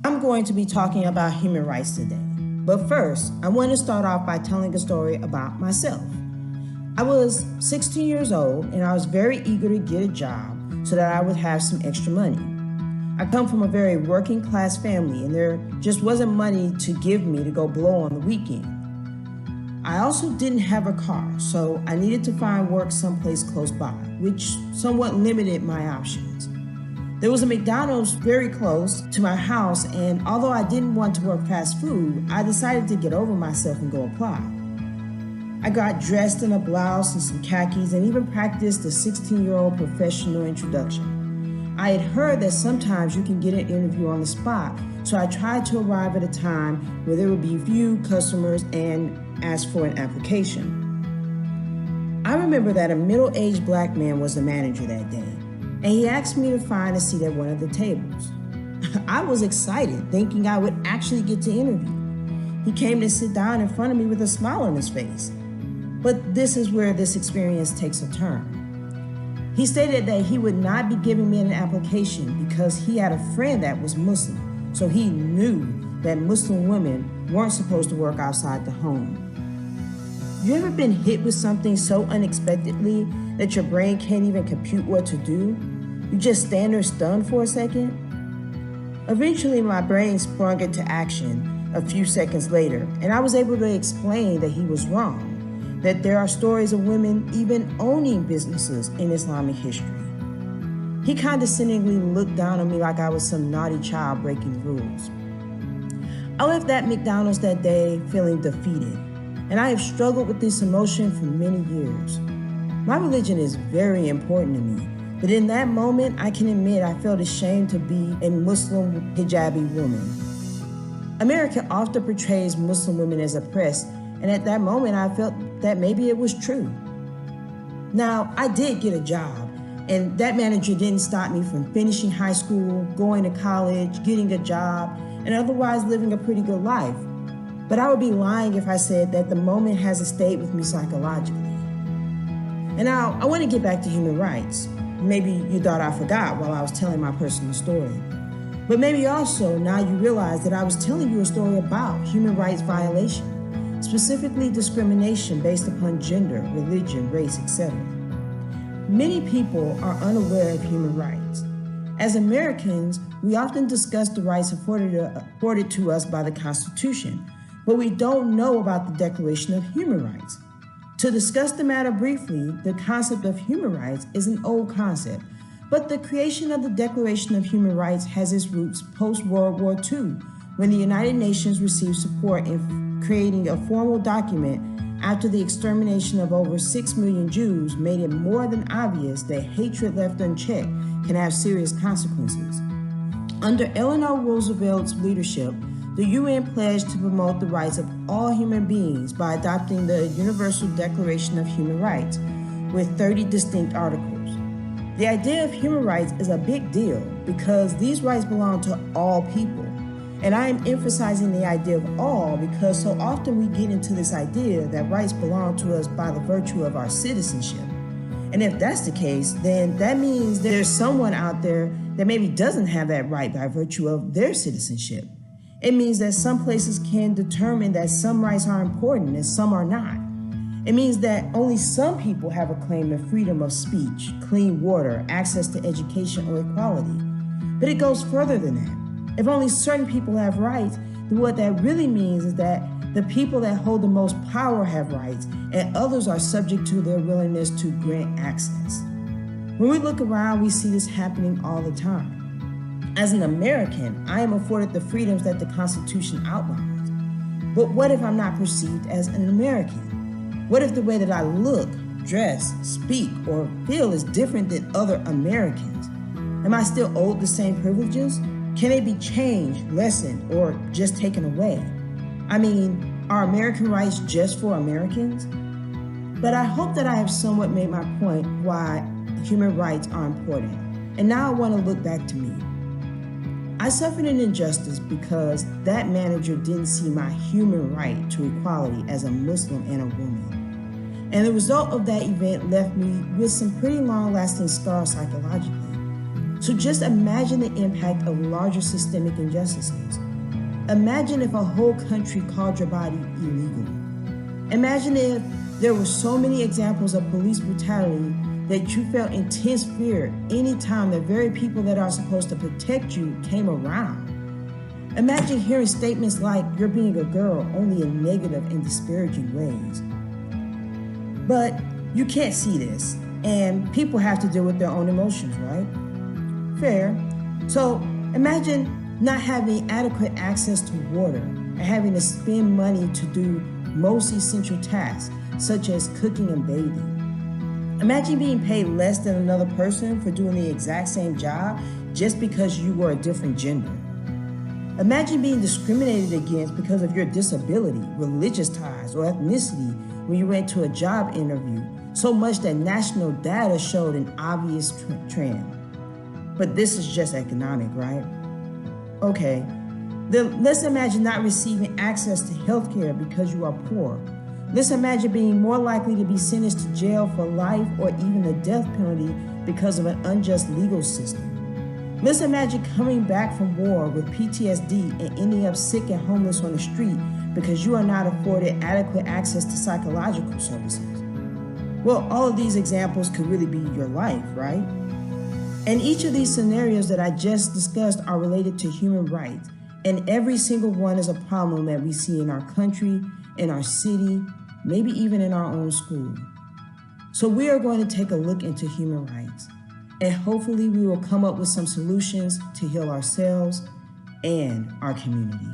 I'm going to be talking about human rights today. But first, I want to start off by telling a story about myself. I was 16 years old and I was very eager to get a job so that I would have some extra money. I come from a very working class family and there just wasn't money to give me to go blow on the weekend. I also didn't have a car, so I needed to find work someplace close by, which somewhat limited my options. There was a McDonald's very close to my house, and although I didn't want to work fast food, I decided to get over myself and go apply. I got dressed in a blouse and some khakis and even practiced the 16-year-old professional introduction. I had heard that sometimes you can get an interview on the spot, so I tried to arrive at a time where there would be few customers and ask for an application. I remember that a middle-aged black man was the manager that day, and he asked me to find a seat at one of the tables. I was excited, thinking I would actually get to interview. He came to sit down in front of me with a smile on his face. But this is where this experience takes a turn. He stated that he would not be giving me an application because he had a friend that was Muslim, so he knew that Muslim women weren't supposed to work outside the home. You ever been hit with something so unexpectedly that your brain can't even compute what to do? You just stand there stunned for a second? Eventually, my brain sprung into action a few seconds later, and I was able to explain that he was wrong, that there are stories of women even owning businesses in Islamic history. He condescendingly looked down on me like I was some naughty child breaking the rules. I left that McDonald's that day feeling defeated, and I have struggled with this emotion for many years. My religion is very important to me, but in that moment, I can admit I felt ashamed to be a Muslim hijabi woman. America often portrays Muslim women as oppressed, and at that moment, I felt that maybe it was true. Now, I did get a job, and that manager didn't stop me from finishing high school, going to college, getting a job, and otherwise living a pretty good life. But I would be lying if I said that the moment hasn't stayed with me psychologically. And now, I want to get back to human rights. Maybe you thought I forgot while I was telling my personal story. But maybe also now you realize that I was telling you a story about human rights violation, specifically discrimination based upon gender, religion, race, etc. Many people are unaware of human rights. As Americans, we often discuss the rights afforded to us by the Constitution, but we don't know about the Declaration of Human Rights. To discuss the matter briefly, the concept of human rights is an old concept, but the creation of the Declaration of Human Rights has its roots post-World War II, when the United Nations received support in creating a formal document after the extermination of over 6 million Jews made it more than obvious that hatred left unchecked can have serious consequences. Under Eleanor Roosevelt's leadership, the UN pledged to promote the rights of all human beings by adopting the Universal Declaration of Human Rights with 30 distinct articles. The idea of human rights is a big deal because these rights belong to all people. And I am emphasizing the idea of all because so often we get into this idea that rights belong to us by the virtue of our citizenship. And if that's the case, then that means there's someone out there that maybe doesn't have that right by virtue of their citizenship. It means that some places can determine that some rights are important and some are not. It means that only some people have a claim to freedom of speech, clean water, access to education, or equality. But it goes further than that. If only certain people have rights, then what that really means is that the people that hold the most power have rights, and others are subject to their willingness to grant access. When we look around, we see this happening all the time. As an American, I am afforded the freedoms that the Constitution outlines. But what if I'm not perceived as an American? What if the way that I look, dress, speak, or feel is different than other Americans? Am I still owed the same privileges? Can they be changed, lessened, or just taken away? I mean, are American rights just for Americans? But I hope that I have somewhat made my point why human rights are important. And now I want to look back to me. I suffered an injustice because that manager didn't see my human right to equality as a Muslim and a woman. And the result of that event left me with some pretty long-lasting scars psychologically. So just imagine the impact of larger systemic injustices. Imagine if a whole country called your body illegal. Imagine if there were so many examples of police brutality that you felt intense fear anytime the very people that are supposed to protect you came around. Imagine hearing statements like you're being a girl only in negative and disparaging ways. But you can't see this, and people have to deal with their own emotions, right? Fair. So imagine not having adequate access to water and having to spend money to do most essential tasks, such as cooking and bathing. Imagine being paid less than another person for doing the exact same job just because you were a different gender. Imagine being discriminated against because of your disability, religious ties, or ethnicity when you went to a job interview, so much that national data showed an obvious trend. But this is just economic, right? Okay, then let's imagine not receiving access to healthcare because you are poor. Let's imagine being more likely to be sentenced to jail for life or even the death penalty because of an unjust legal system. Let's imagine coming back from war with PTSD and ending up sick and homeless on the street because you are not afforded adequate access to psychological services. Well, all of these examples could really be your life, right? And each of these scenarios that I just discussed are related to human rights, and every single one is a problem that we see in our country, in our city, maybe even in our own school. So we are going to take a look into human rights, and hopefully we will come up with some solutions to heal ourselves and our community.